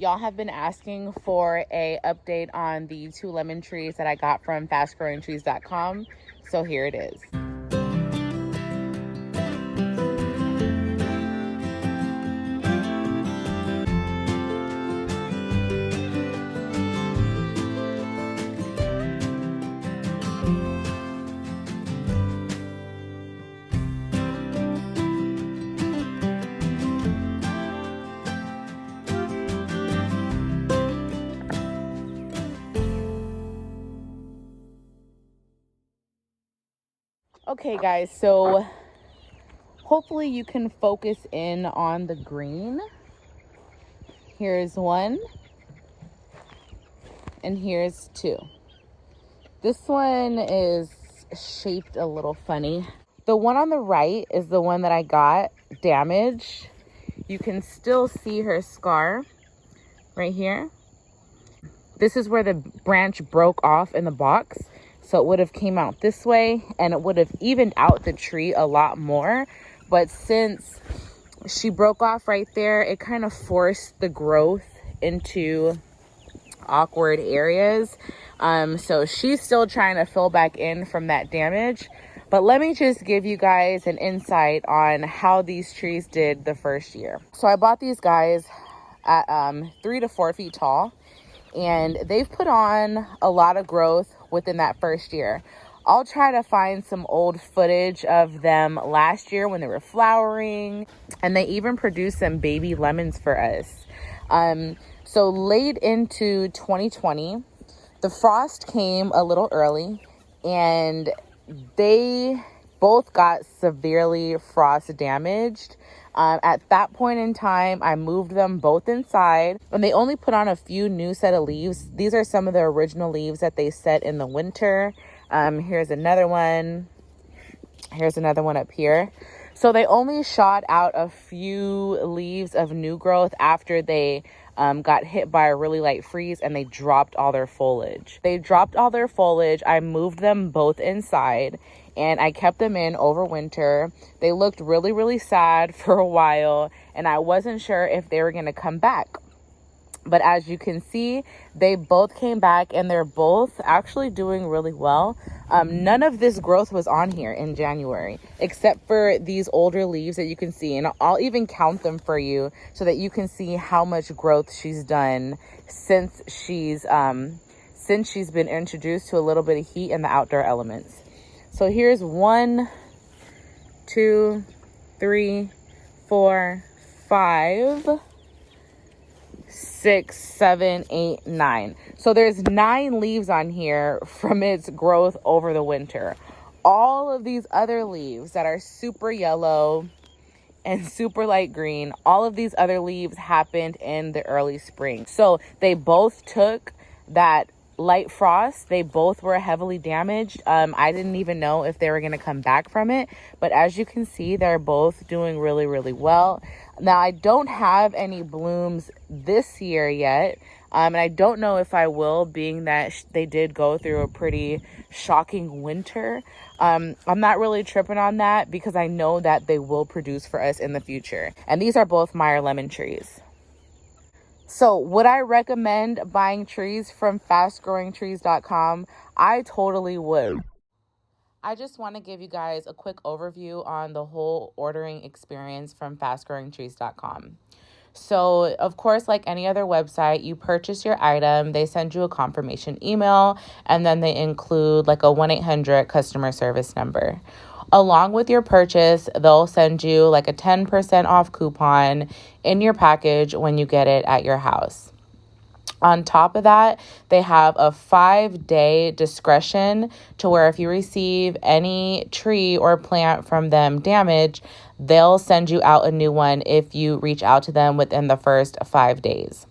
Y'all have been asking for a update on the 2 lemon trees that I got from fastgrowingtrees.com. So here it is. Okay guys, so hopefully you can focus in on the green. Here's one, and here's two. This one is shaped a little funny. The one on the right is the one that I got damaged. You can still see her scar right here. This is where the branch broke off in the box. So it would have came out this way and it would have evened out the tree a lot more. But since she broke off right there, it kind of forced the growth into awkward areas. So she's still trying to fill back in from that damage. But let me just give you guys an insight on how these trees did the first year. So I bought these guys at 3 to 4 feet tall, and they've put on a lot of growth within that first year. I'll try to find some old footage of them last year when they were flowering, and they even produced some baby lemons for us. So late into 2020, the frost came a little early, and they both got severely frost damaged. At that point in time, I moved them both inside, and they only put on a few new set of leaves. These are some of the original leaves that they set in the winter. Here's another one. Here's another one up here. So they only shot out a few leaves of new growth after they got hit by a really light freeze, and they dropped all their foliage. They dropped all their foliage. I moved them both inside, and I kept them in over winter. They looked really, really sad for a while, and I wasn't sure if they were going to come back. But as you can see, they both came back, and they're both actually doing really well. None of this growth was on here in January, except for these older leaves that you can see. And I'll even count them for you so that you can see how much growth she's done since she's been introduced to a little bit of heat and the outdoor elements. So here's 1, 2, 3, 4, 5, 6, 7, 8, 9. So there's 9 leaves on here from its growth over the winter. All of these other leaves that are super yellow and super light green, all of these other leaves happened in the early spring. So they both took that light frost. They both were heavily damaged. I didn't even know if they were going to come back from it, but as you can see, they're both doing really, really well. Now, I don't have any blooms this year yet, and I don't know if I will, being that they did go through a pretty shocking winter. I'm not really tripping on that because I know that they will produce for us in the future. And these are both Meyer lemon trees. So would I recommend buying trees from fastgrowingtrees.com? I totally would. I just want to give you guys a quick overview on the whole ordering experience from fastgrowingtrees.com. So, of course, like any other website, you purchase your item, they send you a confirmation email, and then they include like a 1-800 customer service number. Along with your purchase, they'll send you like a 10% off coupon in your package when you get it at your house. On top of that, they have a 5-day discretion to where if you receive any tree or plant from them damaged, they'll send you out a new one if you reach out to them within the first 5 days.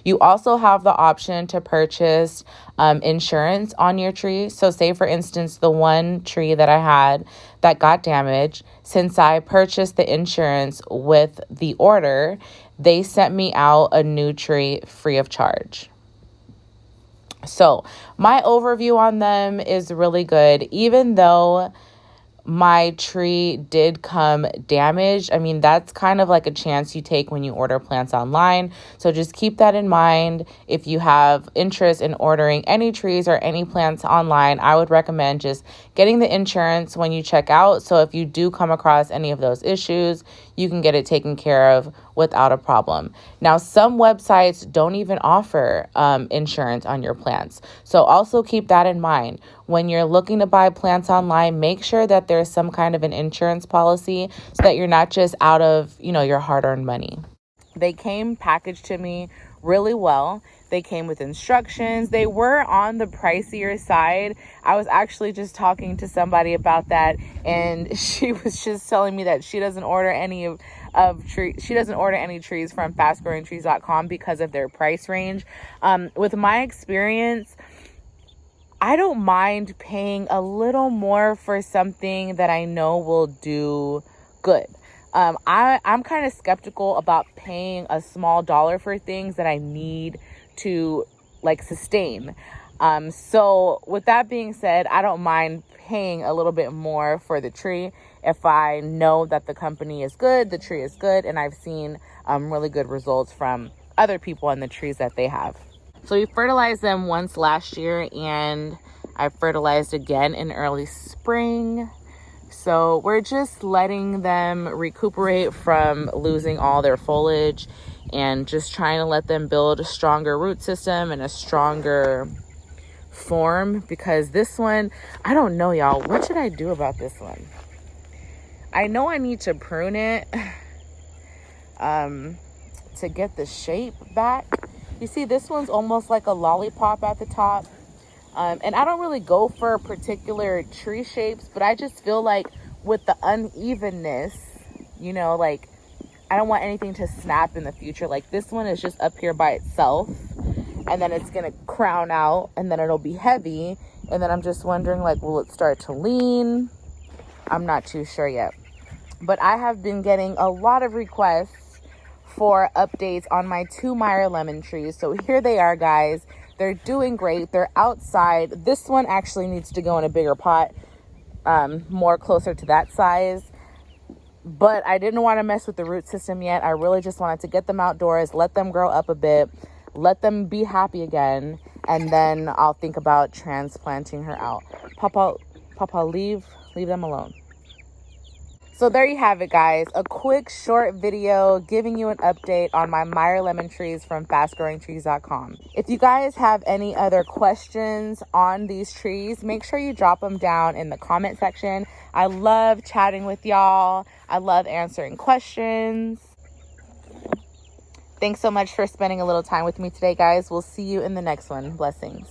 You also have the option to purchase insurance on your tree. So say, for instance, the one tree that I had that got damaged, since I purchased the insurance with the order, they sent me out a new tree free of charge. So my overview on them is really good, even though my tree did come damaged. I mean, that's kind of like a chance you take when you order plants online. So just keep that in mind. If you have interest in ordering any trees or any plants online, I would recommend just getting the insurance when you check out. So if you do come across any of those issues, you can get it taken care of without a problem. Now, some websites don't even offer insurance on your plants. So also keep that in mind. When you're looking to buy plants online, make sure that there's some kind of an insurance policy so that you're not just out of, your hard-earned money. They came packaged to me really well. They came with instructions. They were on the pricier side. I was actually just talking to somebody about that, and she was just telling me that she doesn't order any she doesn't order any trees from fastgrowingtrees.com because of their price range. With my experience, I don't mind paying a little more for something that I know will do good. I'm kind of skeptical about paying a small dollar for things that I need to sustain. So with that being said, I don't mind paying a little bit more for the tree if I know that the company is good, the tree is good, and I've seen really good results from other people on the trees that they have. So we fertilized them once last year, and I fertilized again in early spring. So we're just letting them recuperate from losing all their foliage and just trying to let them build a stronger root system and a stronger form, because this one, I don't know, y'all. What should I do about this one? I know I need to prune it to get the shape back. You see, this one's almost like a lollipop at the top. And I don't really go for particular tree shapes, but I just feel like with the unevenness, I don't want anything to snap in the future. Like this one is just up here by itself, and then it's going to crown out, and then it'll be heavy. And then I'm just wondering, will it start to lean? I'm not too sure yet. But I have been getting a lot of requests for updates on my 2 Meyer lemon trees. So here they are, guys. They're doing great. They're outside. This one actually needs to go in a bigger pot, more closer to that size. But I didn't want to mess with the root system yet. I really just wanted to get them outdoors, let them grow up a bit, let them be happy again, and then I'll think about transplanting her out. Papa, leave them alone. So there you have it, guys. A quick short video giving you an update on my Meyer lemon trees from fastgrowingtrees.com. If you guys have any other questions on these trees, make sure you drop them down in the comment section. I love chatting with y'all. I love answering questions. Thanks so much for spending a little time with me today, guys. We'll see you in the next one. Blessings.